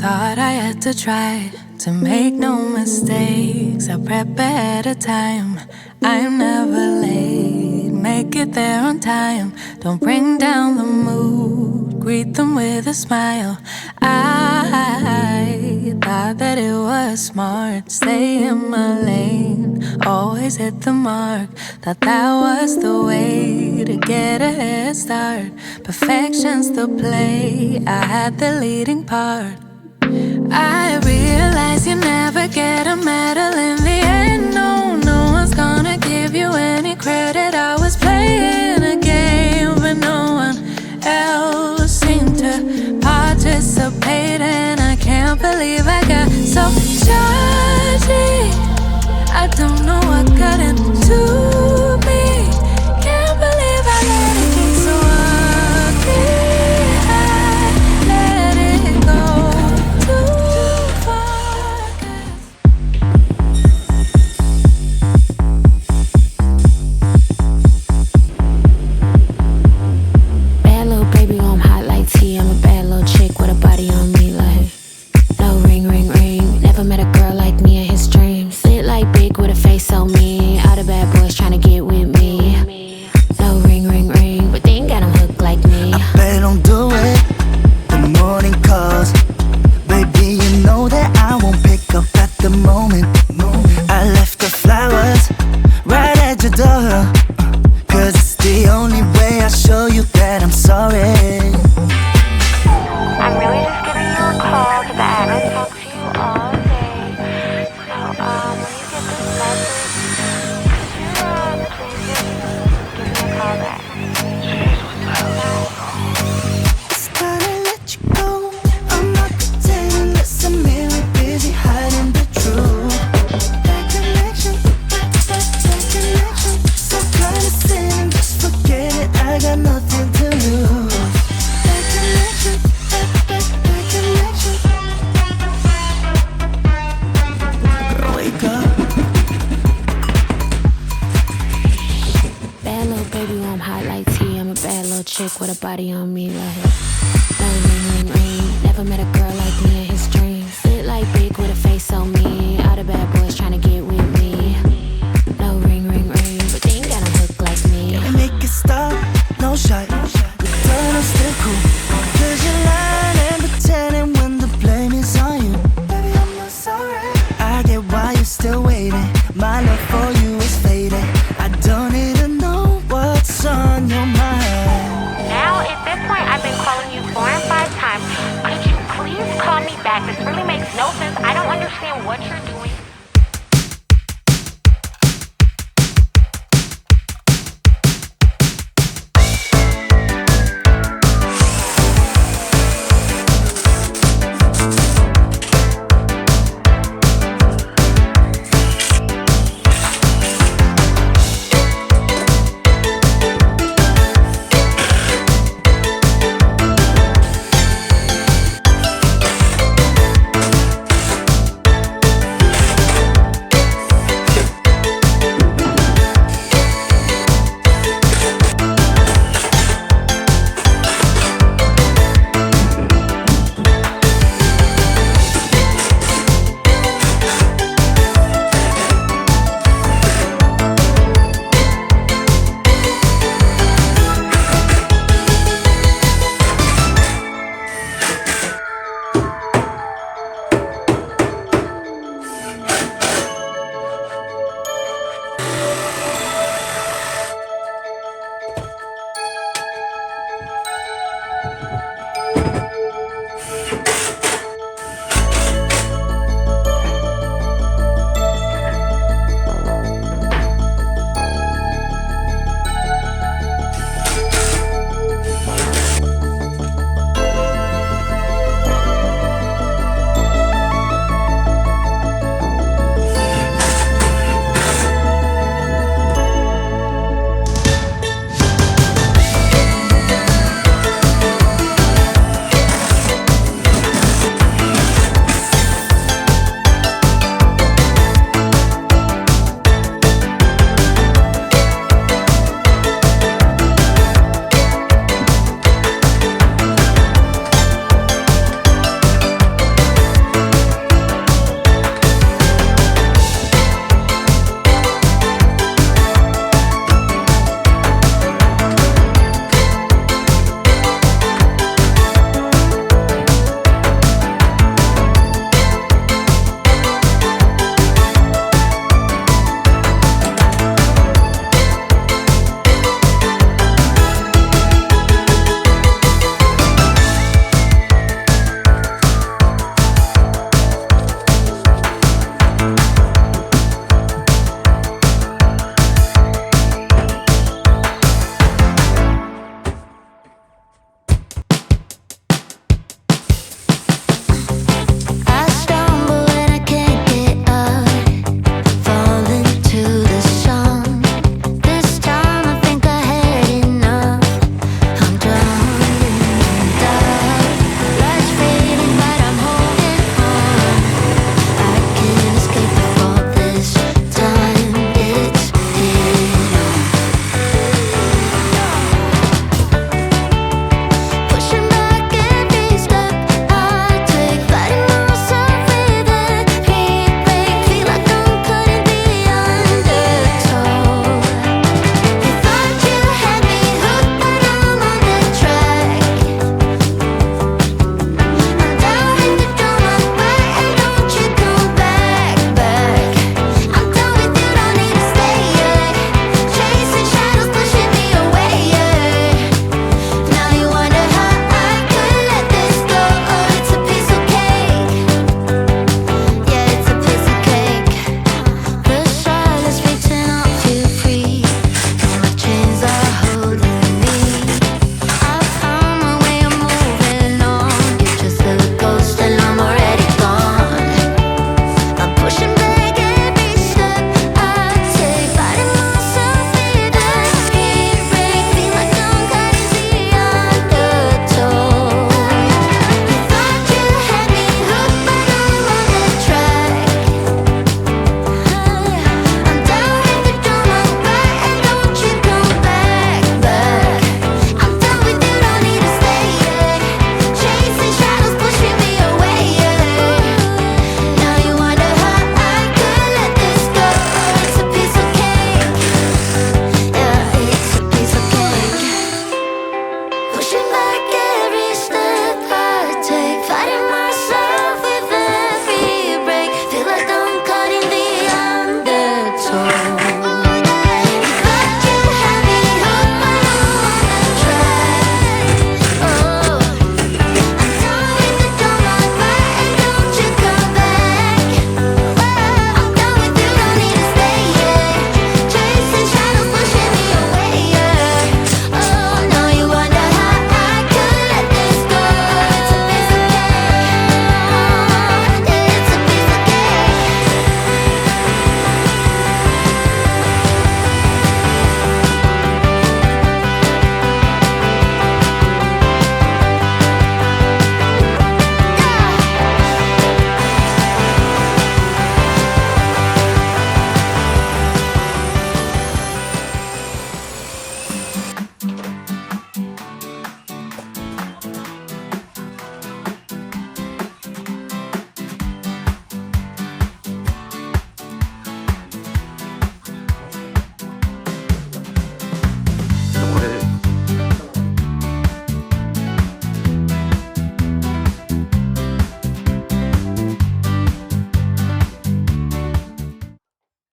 Thought I had to try to make no mistakes. I prep ahead of time. I'm never late. Make it there on time. Don't bring down the mood. Greet them with a smile. I thought that it was smart. Stay in my lane. Always hit the mark. Thought that was the way to get a head start. Perfection's the play. I had the leading part. I realize you never get a medal in the end. No, no one's gonna give you any credit. I was playing a game, but no one else seemed to participate. And I can't believe I got so judgy. I don't know what got into me. Can't believe I let it get so ugly. I let it go too far. Bad little baby, I'm hot like tea. I'm a bad little chick with a body on me like no ring, ring, ring. Never met a girl like me in his dreams. Sit like big with a face so mean. All the bad boys tryna get with me. No ring, ring, ring, but they ain't got 'em hooked like me. I bet don't do it. The morning calls, baby, you know that I won't pick up at the moment. I left the flowers right at your door, 'cause it's the only way I show you that I'm sorry. I'm really just giving you a call because I haven't talked to you all day. So, when you get this message, could you, please give me a call back? It's time to let you go. I'm not pretending, listen, I'm really busy hiding the truth. That connection, that connection. So condescending, just forget it, I got nothing to lose. That connection, that connection. Girl, wake up. Bad little baby, I'm hot like tea. I'm a bad little chick with a body on me like no ring, ring, ring. Never met a girl like me in his dreams. Sit like big with a face so mean. All the bad boys tryna get with me. No ring, ring, ring, but they ain't got 'em hooked like me. Can we make it stop? No shot. Return, I'm still cool. 'Cause you're lying and pretending when the blame is on you. Baby, I'm not sorry. I get why you're still waiting. My love for you is fading. I don't need to know what's on your mind. Now, at this point, I've been calling you 4 and 5 times. Could you please call me back? This really makes no sense. I don't understand what you're doing.